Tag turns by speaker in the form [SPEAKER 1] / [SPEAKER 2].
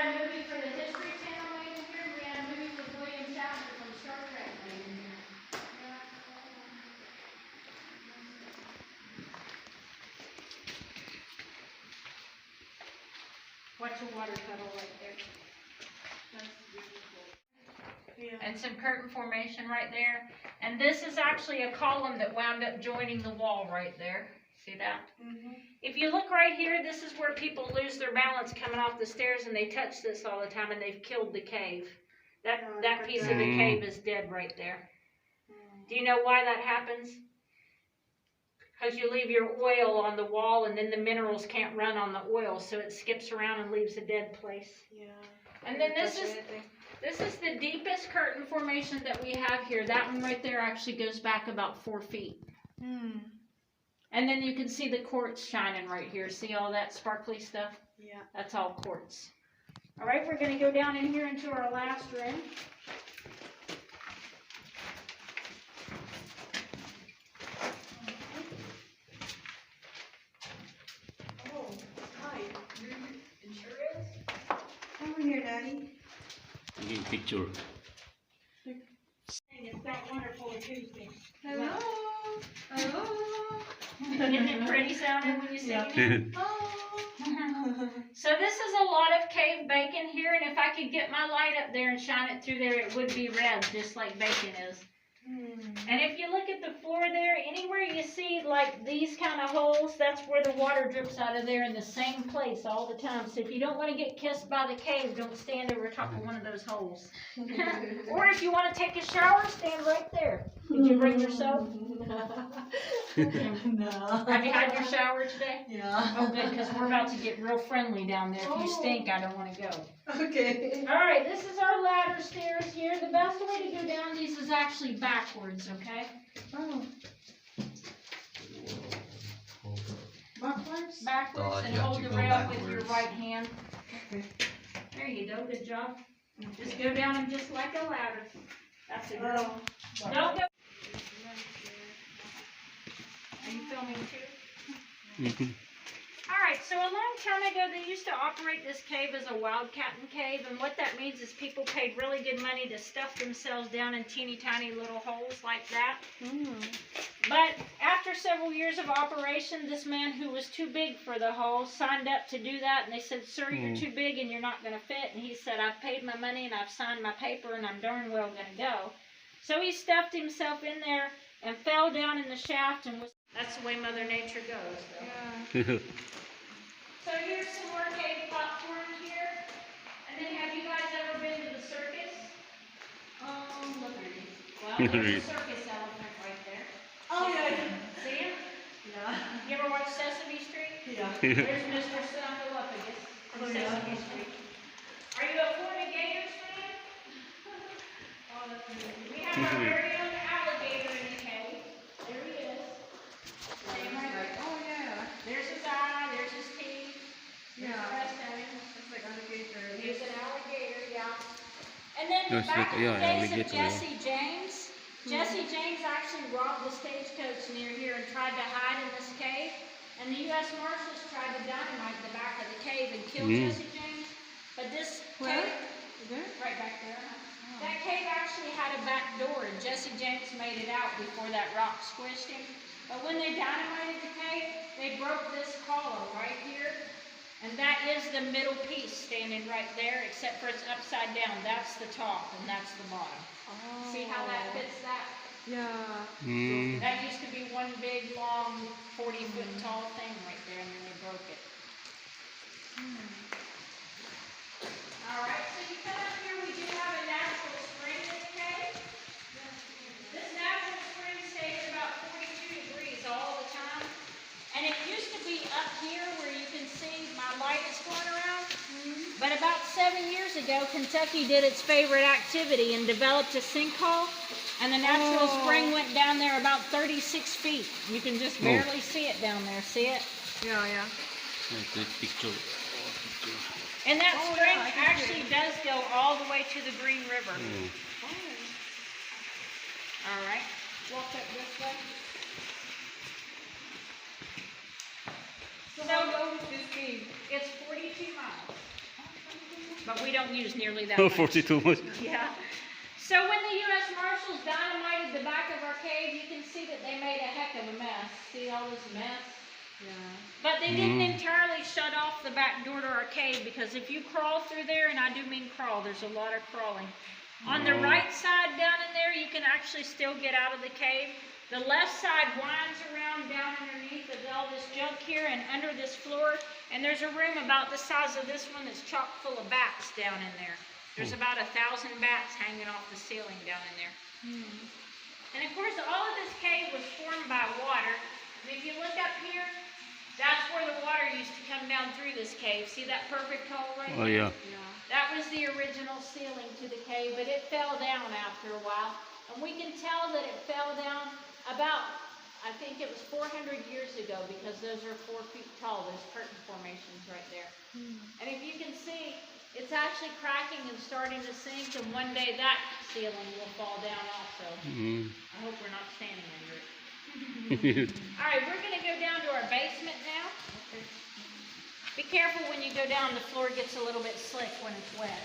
[SPEAKER 1] had a movie for the History Channel made in here, and we had a movie with William Shatner from Star Trek made in here. Watch a water puddle right there. That's beautiful. Yeah. And some curtain formation right there. And this is actually a column that wound up joining the wall right there. See that? Mm-hmm. If you look right here, this is where people lose their balance coming off the stairs, and they touch this all the time, and they've killed the cave. That piece of the cave is dead right there. Do you know why that happens? Because you leave your oil on the wall, and then the minerals can't run on the oil, so it skips around and leaves a dead place. Yeah. And then this is the deepest curtain formation that we have here. That one right there actually goes back about 4 feet. Hmm. And then you can see the quartz shining right here. See all that sparkly stuff? Yeah. That's all quartz. All right, we're going to go down in here into our last room.
[SPEAKER 2] Oh, hi. You sure is? Over here, Daddy.
[SPEAKER 3] Taking a picture.
[SPEAKER 1] It's that wonderful acoustic.
[SPEAKER 2] Hello. Hello.
[SPEAKER 1] Isn't it pretty sounding when you sing it? Oh. So this is a lot of cave bacon here, and if I could get my light up there and shine it through there, it would be red, just like bacon is. And if you look at the floor there, anywhere you see like these kind of holes, that's where the water drips out of there in the same place all the time. So if you don't want to get kissed by the cave, don't stand over top of one of those holes. Or if you want to take a shower, stand right there. Did you bring your soap?
[SPEAKER 2] No.
[SPEAKER 1] Have you had your shower today?
[SPEAKER 2] Yeah.
[SPEAKER 1] Oh, good, because we're about to get real friendly down there. If you stink, I don't want to go.
[SPEAKER 2] Okay.
[SPEAKER 1] All right, this is our ladder stairs here. The best way to go down these is actually backwards, okay?
[SPEAKER 2] Oh. Backwards?
[SPEAKER 1] Backwards, and hold the rail with your right hand. Okay. There you go, good job. Just go down them just like a ladder. That's it, girl. Don't go. Are you filming too?
[SPEAKER 3] Mm-hmm.
[SPEAKER 1] Alright, so a long time ago they used to operate this cave as a wildcatting cave, and what that means is people paid really good money to stuff themselves down in teeny tiny little holes like that. But after several years of operation, this man who was too big for the hole signed up to do that, and they said, "Sir, you're too big and you're not going to fit." And he said, "I've paid my money and I've signed my paper and I'm darn well going to go." So he stuffed himself in there and fell down in the shaft, and that's the way Mother Nature goes, though. Yeah. So here's some more cave platform here. And then have you guys ever been to the circus? Look at it. Well, there's a circus elephant right there.
[SPEAKER 2] Oh, yeah.
[SPEAKER 1] See him?
[SPEAKER 2] Yeah.
[SPEAKER 1] You ever watch Sesame Street?
[SPEAKER 2] Yeah.
[SPEAKER 1] There's Mr. Snuffleupagus from Sesame Street. Are you a Florida Gators fan? Oh, that's amazing. We have our very own alligator in the cave. There he is.
[SPEAKER 2] Oh, yeah.
[SPEAKER 1] There's his eye, there's his teeth.
[SPEAKER 2] Yeah.
[SPEAKER 1] It's
[SPEAKER 2] like alligator.
[SPEAKER 1] He's an alligator, yeah. And then
[SPEAKER 3] Yes,
[SPEAKER 1] back in the days of
[SPEAKER 3] alligator,
[SPEAKER 1] Jesse James, Jesse James actually robbed the stagecoach near here and tried to hide in this cave. And the U.S. Marshals tried to dynamite the back of the cave and kill Jesse James. But this cave, right back there, that cave actually had a back door, and Jesse James made it out before that rock squished him. But when they dynamited the cave, they broke this column right here. And that is the middle piece standing right there, except for it's upside down. That's the top and that's the bottom. Oh. See how that fits that?
[SPEAKER 2] Yeah.
[SPEAKER 1] That used to be one big, long, 40-foot tall thing right there, and then they broke it. All right, so you come up here, we do have a natural spring in the cave. This natural spring stays about 42 degrees all the time. And it used to be up here where you can see my light is going around. But about 7 years ago, Kentucky did its favorite activity and developed a sinkhole. And the natural spring went down there about 36 feet. You can just barely see it down there. See it?
[SPEAKER 2] Yeah, yeah.
[SPEAKER 3] Picture.
[SPEAKER 1] And that spring actually does go all the way to the Green River. All right. Walk up this way. So how long is this cave? It's 42 miles. but we don't use nearly that
[SPEAKER 3] Oh,
[SPEAKER 1] much.
[SPEAKER 3] 42 much.
[SPEAKER 1] Yeah. So when the U.S. Marshals dynamited the back of our cave, you can see that they made a heck of a mess. See all this mess?
[SPEAKER 2] Yeah.
[SPEAKER 1] But they didn't entirely shut off the back door to our cave, because if you crawl through there, and I do mean crawl, there's a lot of crawling. On the right side down in there, you can actually still get out of the cave. The left side winds around down underneath of all this junk here and under this floor. And there's a room about the size of this one that's chock full of bats down in there. There's about 1,000 bats hanging off the ceiling down in there. And of course, all of this cave was formed by water. And if you look up here, that's where the water used to come down through this cave. See that perfect hole right there?
[SPEAKER 3] Oh, yeah.
[SPEAKER 1] That was the original ceiling to the cave, but it fell down after a while. And we can tell that it fell down about, I think it was 400 years ago, because those are 4 feet tall, those curtain formations right there. And if you can see, it's actually cracking and starting to sink, and one day that ceiling will fall down also. I hope we're not standing under it. All right, we're going to go down to our basement now. Be careful when you go down, the floor gets a little bit slick when it's wet.